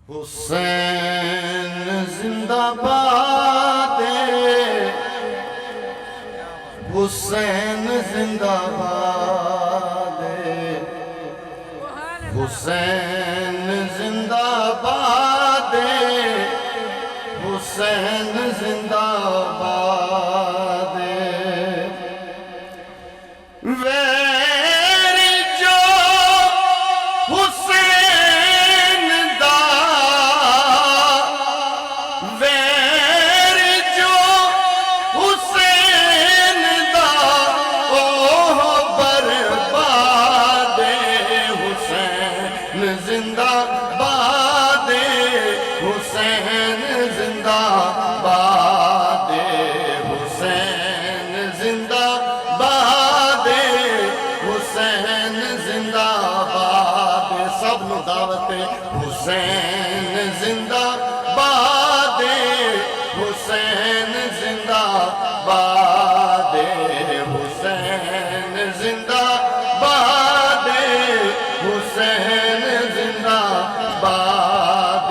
حسین زندہ باد حسین زندہ باد حسین زندہ باد حسین زندہ باد ویر جو حسین دا ویر جو حسین دا اوہ برباد حسین زندہ باد حسین زندہ باد حسین زندہ باد حسین زندہ باد سب نو دعوت حسین زندہ باد حسین زندہ باد حسین زندہ باد حسین زندہ باد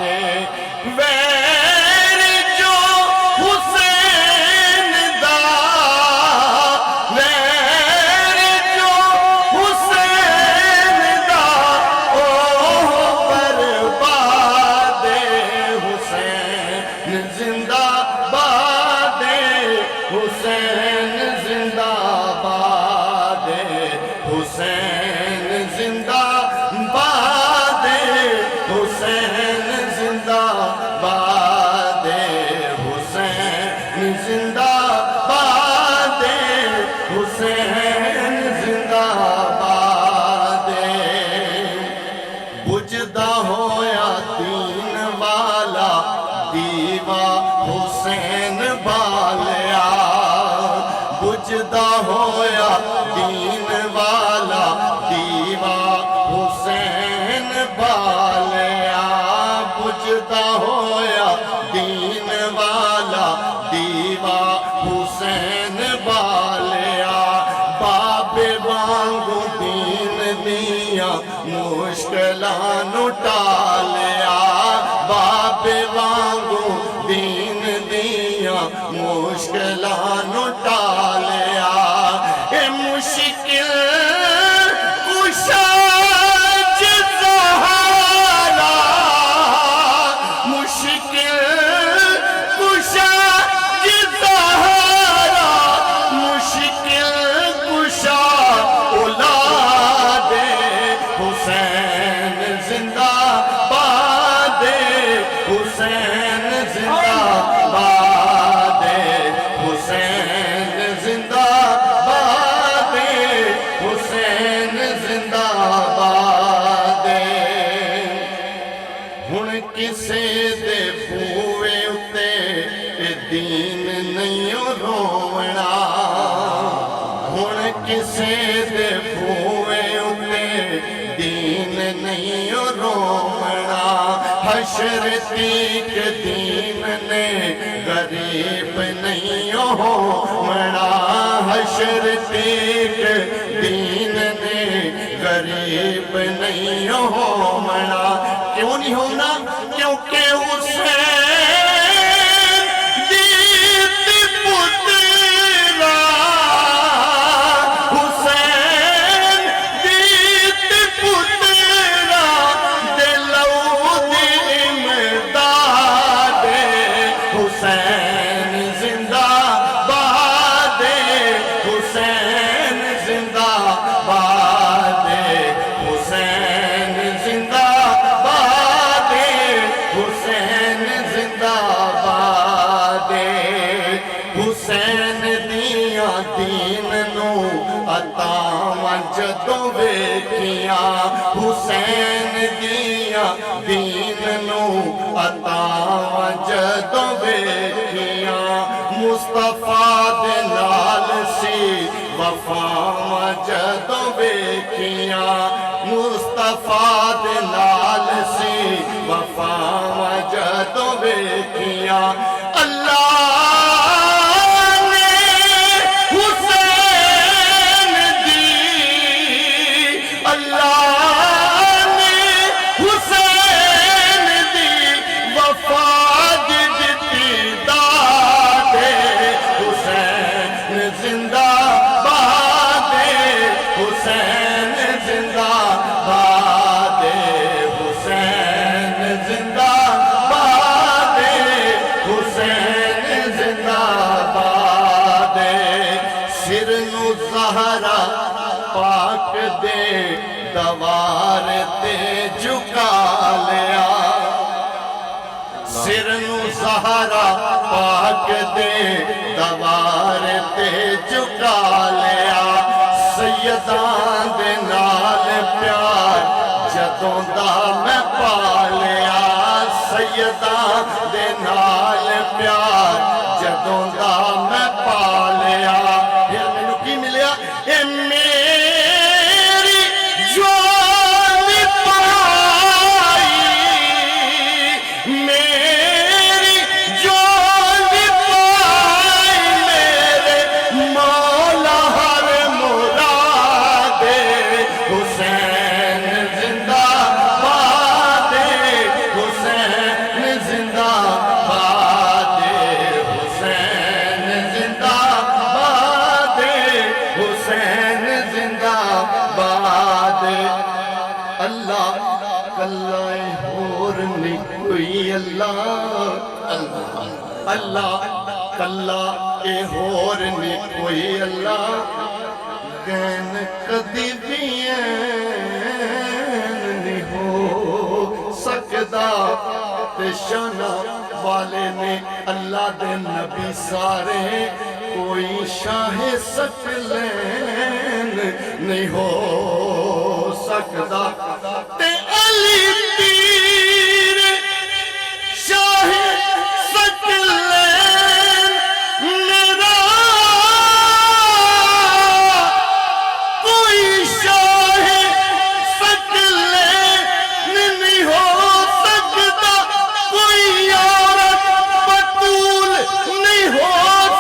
ویر جو حسین دا ویر جو حسین دا اوہ برباد حسین زندہ باد حسین زندہ باد حسین زندہ باد حسین زندہ باد حسین زندہ باد حسین زندہ باد بجھدا ہویا دین والا دیوا حسین بالیا بجھدا ہویا دین والا دیوا حسین بالیا بجھدا ہویا دین والا دیوا حسین بالیا بابے وانگو دین دیا مشکلاں نو ٹالیا بابے وانگو دین دیا مشکلاں نو ٹالیا اے مشکل کشا جزہارا مشکل کشا جزہارا مشکل کشا اولاد حسین زندہ باد حسین زندہ باد حسین زندہ باد حسین زندہ باد ہن کسے دے بوئے اتے دین نہیں رونا ہن کسے دے بوئے اتے دین نہیں رونا حشر تیک دین نے غریب نہیں ہونا حشر تیک دین نے غریب نہیں ہونا کیوں نہیں ہونا کیونکہ حسین دیت پترا حسین دیت پترا دلو دی امداد حسین زندہ باد حسین زندہ باد حسین زندہ باد حسین زندہ باد حسین دیا دین نو عطاواں جدوں ویکھیاں حسین دیا دین نو عطاواں جدوں ویکھیاں مصطفیٰ دے نال سی وفاواں جدوں ویکھیاں مصطفیٰ دے نال سی وفاواں جدوں ویکھیاں اللہ نے حسین دی اللہ نے حسین دی دوار تے جھکا لیا سر نو زہرا پاک دے دوار تے جھکا لیا سیدان دے نال پیار جدوں دا میں پا لیا سیدان دے نال پیار جدوں دا میں پا لیا پھر مینوں کی ملیا اے میری جان پائی میری جان پائی میرے مولا ہر مراد حسین زندہ باد حسین زندہ باد حسین زندہ باد حسین زندہ باد اللہ کلا ہور نہیں کوئی اللہ اللہ کلا اے ہور نہیں کوئی اللہ گین کدی بھی نہیں ہو سکدا تے شانہ والے نے اللہ دے نبی سارے کوئی شاہ سکلین نہیں ہو سکدا تے علی پیر شاہ سکلین میرا کوئی شاہ سکلین نہیں ہو سکتا کوئی عورت بطول نہیں ہو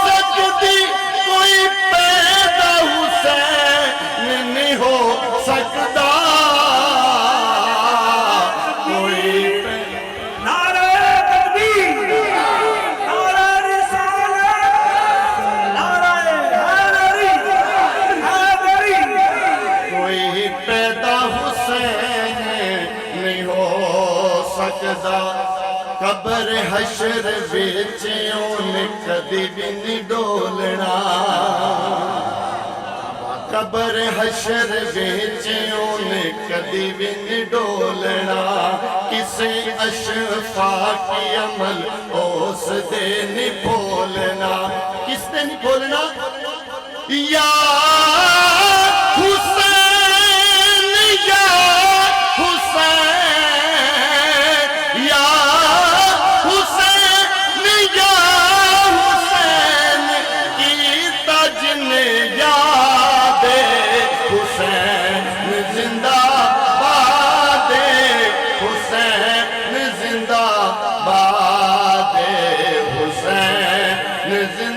سکتی کوئی پیدا حسین نہیں ہو سکتا کوئی نعرہ تکبیر نعرہ رسالت نعرہ حیدری حیدری کوئی پیدا حسین نہیں ہو سکتا قبر حشر وچ اونے کدی بھی نہیں ڈولنا قبر حشر وچ اونے کدی بھی نہیں ڈولنا کسے اشفاقی عمل اس دے نہیں بھولنا کس دے نہیں بھولنا یا حسین یا حسین یا حسین یا حسین کیتا جن یاد حسین زندہ باد حسین زندہ باد حسین زندہ